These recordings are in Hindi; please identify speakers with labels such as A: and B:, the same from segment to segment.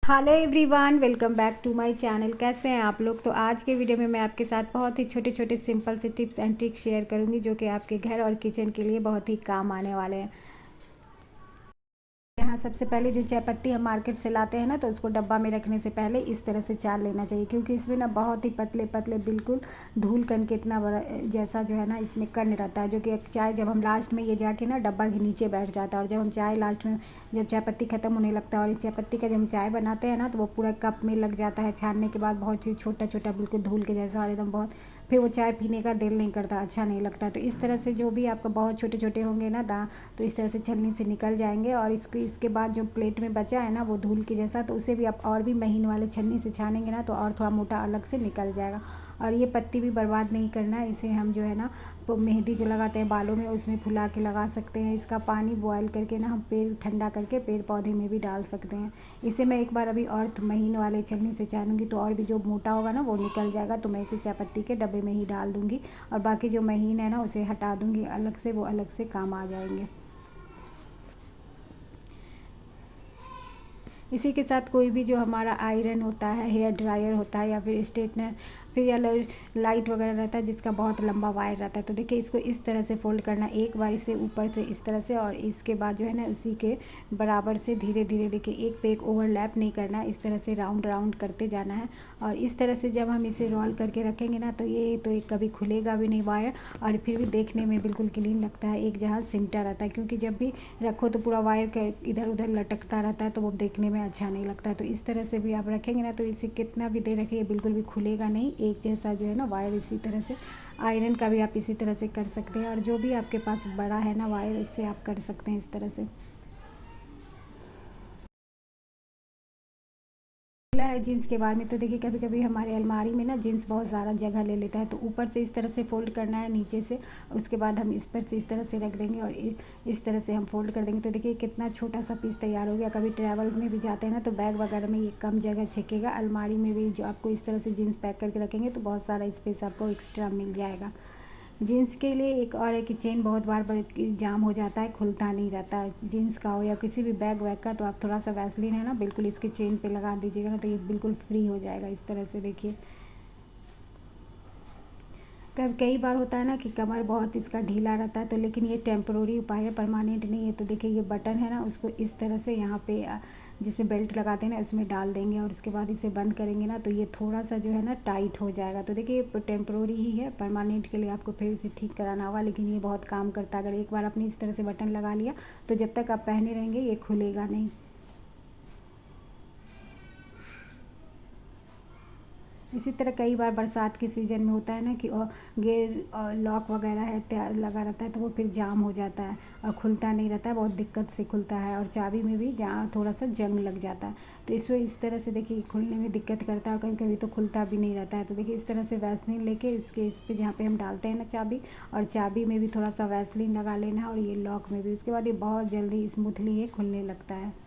A: Hello everyone, welcome back to my channel. कैसे हैं आप लोग। तो आज के वीडियो में मैं आपके साथ बहुत ही छोटे छोटे सिंपल से टिप्स एंड ट्रिक्स शेयर करूंगी जो कि आपके घर और किचन के लिए बहुत ही काम आने वाले हैं। यहाँ सबसे पहले जो चाय पत्ती हम मार्केट से लाते हैं ना, तो उसको डब्बा में रखने से पहले इस तरह से चाल लेना चाहिए, क्योंकि इसमें ना बहुत ही पतले पतले बिल्कुल धूल कण के इतना बड़ा जैसा जो है ना इसमें कण रहता है, जो कि चाय जब हम लास्ट में ये जाके ना डब्बा के नीचे बैठ जाता है। और जब हम चाय लास्ट में जब चाय पत्ती ख़त्म होने लगता है और इस चाय पत्ती का जब हम चाय बनाते हैं ना, तो वो पूरा कप में लग जाता है। छानने के बाद बहुत ही छोटा छोटा बिल्कुल धूल के जैसा, और एकदम बहुत फिर वो चाय पीने का दिल नहीं करता, अच्छा नहीं लगता। तो इस तरह से जो भी आपका बहुत छोटे छोटे होंगे ना तो इस तरह से छलनी से निकल जाएंगे। और इसके बाद जो प्लेट में बचा है ना वो धूल के जैसा, तो उसे भी आप और भी महीन वाले छन्नी से छानेंगे ना तो और थोड़ा मोटा अलग से निकल जाएगा। और ये पत्ती भी बर्बाद नहीं करना है, इसे हम जो है ना तो मेहंदी जो लगाते हैं बालों में उसमें फुला के लगा सकते हैं। इसका पानी बॉयल करके ना हम पेड़ ठंडा करके पेड़ पौधे में भी डाल सकते हैं। इसे मैं एक बार अभी और महीन वाले छलनी से छानूंगी तो और भी जो मोटा होगा ना वो निकल जाएगा। तो मैं इसे चाय पत्ती के डब्बे में ही डाल दूँगी और बाकी जो महीन है ना उसे हटा दूँगी अलग से, वो अलग से काम आ जाएंगे। इसी के साथ कोई भी जो हमारा आयरन होता है, हेयर ड्रायर होता है या फिर स्ट्रेटनर फिर या लाइट वगैरह रहता है जिसका बहुत लंबा वायर रहता है, तो देखिए इसको इस तरह से फोल्ड करना, एक बार इसे ऊपर से इस तरह से और इसके बाद जो है ना उसी के बराबर से धीरे धीरे देखिए एक पे एक ओवरलैप नहीं करना है, इस तरह से राउंड राउंड करते जाना है। और इस तरह से जब हम इसे रोल करके रखेंगे ना तो ये तो एक कभी खुलेगा भी नहीं वायर, और फिर भी देखने में बिल्कुल क्लीन लगता है, एक जहाँ सिमटा रहता है। क्योंकि जब भी रखो तो पूरा वायर इधर उधर लटकता रहता है तो वो देखने में अच्छा नहीं लगता है। तो इस तरह से भी आप रखेंगे ना तो इसे कितना भी देर रखिए बिल्कुल भी खुलेगा नहीं, एक जैसा जो है ना वायर। इसी तरह से आयरन का भी आप इसी तरह से कर सकते हैं, और जो भी आपके पास बड़ा है ना वायर उससे आप कर सकते हैं इस तरह से। बोला है जीन्स के बारे में, तो देखिए कभी कभी हमारे अलमारी में ना जीन्स बहुत ज़्यादा जगह ले लेता है, तो ऊपर से इस तरह से फोल्ड करना है नीचे से, उसके बाद हम इस पर से इस तरह से रख देंगे और इस तरह से हम फोल्ड कर देंगे। तो देखिए कितना छोटा सा पीस तैयार हो गया। कभी ट्रैवल में भी जाते हैं ना तो बैग वगैरह में ये कम जगह छेकेगा। अलमारी में भी जो आपको इस तरह से जीन्स पैक करके रखेंगे तो बहुत सारा स्पेस आपको एक्स्ट्रा मिल जाएगा। जीन्स के लिए एक और है कि चेन बहुत बार जाम हो जाता है, खुलता नहीं रहता है, जीन्स का हो या किसी भी बैग वैग का। तो आप थोड़ा सा वैसलीन है ना बिल्कुल इसके चेन पे लगा दीजिएगा ना तो ये बिल्कुल फ्री हो जाएगा इस तरह से। देखिए कई बार होता है ना कि कमर बहुत इसका ढीला रहता है, तो लेकिन ये टेम्प्रोरी उपाय है, परमानेंट नहीं है। तो देखिए ये बटन है ना उसको इस तरह से यहाँ पे जिसमें बेल्ट लगाते हैं ना उसमें डाल देंगे और उसके बाद इसे बंद करेंगे ना तो ये थोड़ा सा जो है ना टाइट हो जाएगा। तो देखिए ये टेम्प्रोरी ही है, परमानेंट के लिए आपको फिर इसे ठीक कराना होगा, लेकिन ये बहुत काम करता है। अगर एक बार आपने इस तरह से बटन लगा लिया तो जब तक आप पहने रहेंगे ये खुलेगा नहीं। इसी तरह कई बार बरसात के सीज़न में होता है ना कि गेयर और लॉक वगैरह है तैयार लगा रहता है तो वो फिर जाम हो जाता है और खुलता नहीं रहता है, बहुत दिक्कत से खुलता है। और चाबी में भी जहाँ थोड़ा सा जंग लग जाता है, तो इस तरह से देखिए खुलने में दिक्कत करता है और कभी कभी तो खुलता भी नहीं रहता है। तो देखिए इस तरह से वैसलीन लेके इस पे जहाँ पे हम डालते हैं ना चाबी, और चाबी में भी थोड़ा सा वैसलीन लगा लेना है और ये लॉक में भी, उसके बाद ये बहुत जल्दी स्मूथली ये खुलने लगता है।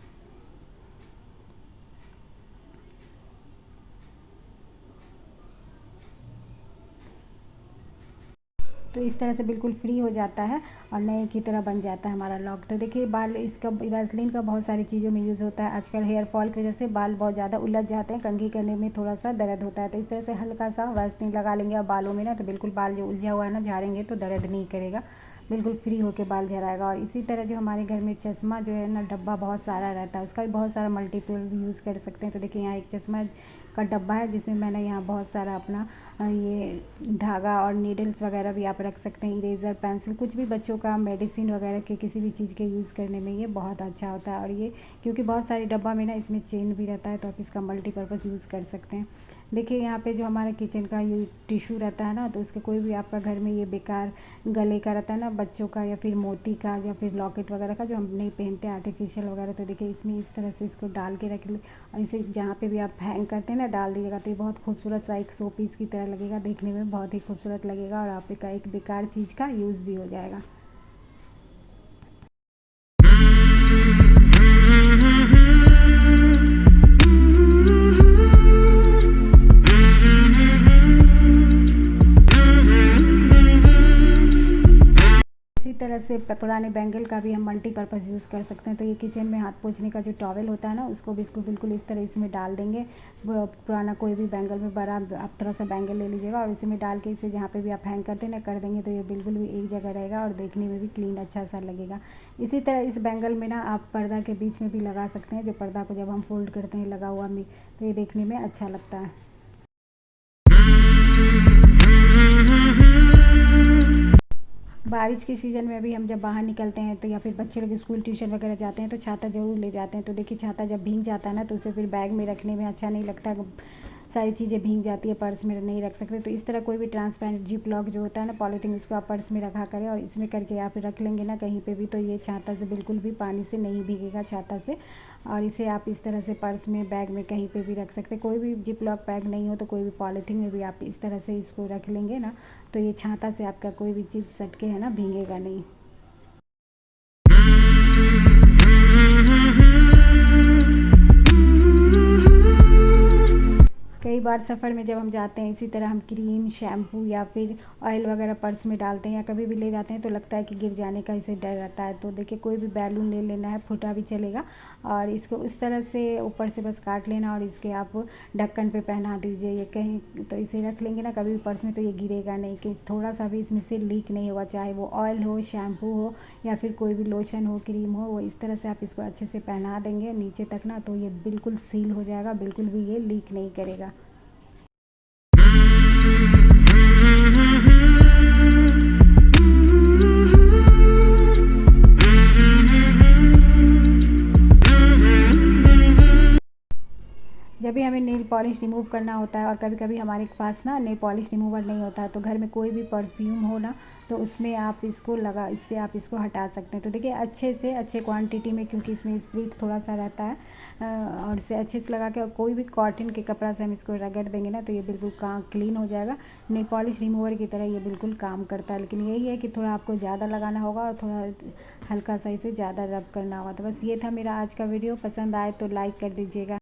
A: तो इस तरह से बिल्कुल फ्री हो जाता है और नए की तरह बन जाता है हमारा लॉक। तो देखिए बाल इसका वैसलीन का बहुत सारी चीज़ों में यूज़ होता है। आजकल हेयर फॉल की वजह से बाल बहुत ज़्यादा उलझ जाते हैं, कंघी करने में थोड़ा सा दर्द होता है, तो इस तरह से हल्का सा वैसलीन लगा लेंगे और बालों में ना तो बिल्कुल बाल जो उलझा हुआ है ना झाड़ेंगे तो दर्द नहीं करेगा, बिल्कुल फ्री होकर बाल झड़ाएगा। और इसी तरह जो हमारे घर में चश्मा जो है ना डब्बा बहुत सारा रहता है, उसका भी बहुत सारा मल्टीपल यूज़ कर सकते हैं। तो देखिए यहाँ एक चश्मा का डब्बा है जिसमें मैंने यहाँ बहुत सारा अपना ये धागा और नीडल्स वगैरह भी आप रख सकते हैं, इरेज़र पेंसिल कुछ भी बच्चों का मेडिसिन वगैरह के किसी भी चीज़ के यूज़ करने में ये बहुत अच्छा होता है। और ये क्योंकि बहुत सारी डब्बा में ना इसमें चेन भी रहता है तो आप इसका मल्टीपर्पज़ यूज़ कर सकते हैं। देखिए यहाँ पे जो हमारा किचन का टिश्यू रहता है ना तो उसके कोई भी आपका घर में ये बेकार गले का रहता है ना बच्चों का, या फिर मोती का या फिर लॉकेट वगैरह का जो हम नहीं पहनते आर्टिफिशियल वगैरह, तो देखिए इसमें इस तरह से इसको डाल के रख ले और इसे जहाँ पे भी आप हैंग करते हैं ना डाल दीजिएगा तो ये बहुत खूबसूरत सा एक शो पीस की तरह लगेगा, देखने में बहुत ही खूबसूरत लगेगा और आपका एक बेकार चीज़ का यूज़ भी हो जाएगा। से पुराने बैंगल का भी हम मल्टीपर्पज़ यूज़ कर सकते हैं। तो ये किचन में हाथ पोंछने का जो टॉवल होता है ना, उसको भी इसको बिल्कुल इस तरह इसमें डाल देंगे। पुराना कोई भी बैंगल में बड़ा आप थोड़ा सा बैंगल ले लीजिएगा और इसमें डाल के इसे जहाँ पे भी आप हैंग करते ना कर देंगे तो ये बिल्कुल भी एक जगह रहेगा और देखने में भी क्लीन अच्छा सा लगेगा। इसी तरह इस बैंगल में ना आप पर्दा के बीच में भी लगा सकते हैं, जो पर्दा को जब हम फोल्ड करते हैं लगा हुआ में, तो ये देखने में अच्छा लगता है। बारिश के सीज़न में भी हम जब बाहर निकलते हैं तो या फिर बच्चे लोग स्कूल ट्यूशन वगैरह जाते हैं तो छाता ज़रूर ले जाते हैं। तो देखिए छाता जब भीग जाता है ना तो उसे फिर बैग में रखने में अच्छा नहीं लगता, सारी चीज़ें भीग जाती है, पर्स में नहीं रख सकते। तो इस तरह कोई भी ट्रांसपेरेंट जिप लॉक जो होता है ना पॉलीथीन, उसको आप पर्स में रखा करें और इसमें करके आप रख लेंगे ना कहीं पे भी, तो ये छाता से बिल्कुल भी पानी से नहीं भीगेगा छाता से। और इसे आप इस तरह से पर्स में, बैग में कहीं पे भी रख सकते हैं। कोई भी जिप लॉक बैग नहीं हो तो कोई भी पॉलीथीन में भी आप इस तरह से इसको रख लेंगे ना, तो ये छाता से आपका कोई भी चीज़ सटके है ना भीगेगा नहीं। कई बार सफ़र में जब हम जाते हैं इसी तरह हम क्रीम, शैम्पू या फिर ऑयल वगैरह पर्स में डालते हैं या कभी भी ले जाते हैं तो लगता है कि गिर जाने का इसे डर रहता है। तो देखिए कोई भी बैलून ले लेना है, फूटा भी चलेगा, और इसको इस तरह से ऊपर से बस काट लेना और इसके आप ढक्कन पे पहना दीजिए। ये कहीं तो इसे रख लेंगे ना कभी भी पर्स में तो ये गिरेगा नहीं, कि थोड़ा सा भी इसमें से लीक नहीं होगा, चाहे वो ऑयल हो, शैम्पू हो या फिर कोई भी लोशन हो, क्रीम हो, वो इस तरह से आप इसको अच्छे से पहना देंगे नीचे तक ना, तो ये बिल्कुल सील हो जाएगा, बिल्कुल भी ये लीक नहीं करेगा। जब भी हमें नेल पॉलिश रिमूव करना होता है और कभी कभी हमारे पास ना नेल पॉलिश रिमूवर नहीं होता है, तो घर में कोई भी परफ्यूम हो ना तो उसमें आप इसको इससे आप इसको हटा सकते हैं। तो देखिए अच्छे से अच्छे क्वांटिटी में, क्योंकि इसमें स्प्रिट थोड़ा सा रहता है, और इसे अच्छे से लगा के और कोई भी कॉटन के कपड़ा से हम इसको रगड़ देंगे ना तो ये बिल्कुल क्लीन हो जाएगा। नेल पॉलिश रिमूवर की तरह ये बिल्कुल काम करता है, लेकिन यही है कि थोड़ा आपको ज़्यादा लगाना होगा और थोड़ा हल्का सा इसे ज़्यादा रब करना होगा। तो बस ये था मेरा आज का वीडियो, पसंद आए तो लाइक कर दीजिएगा।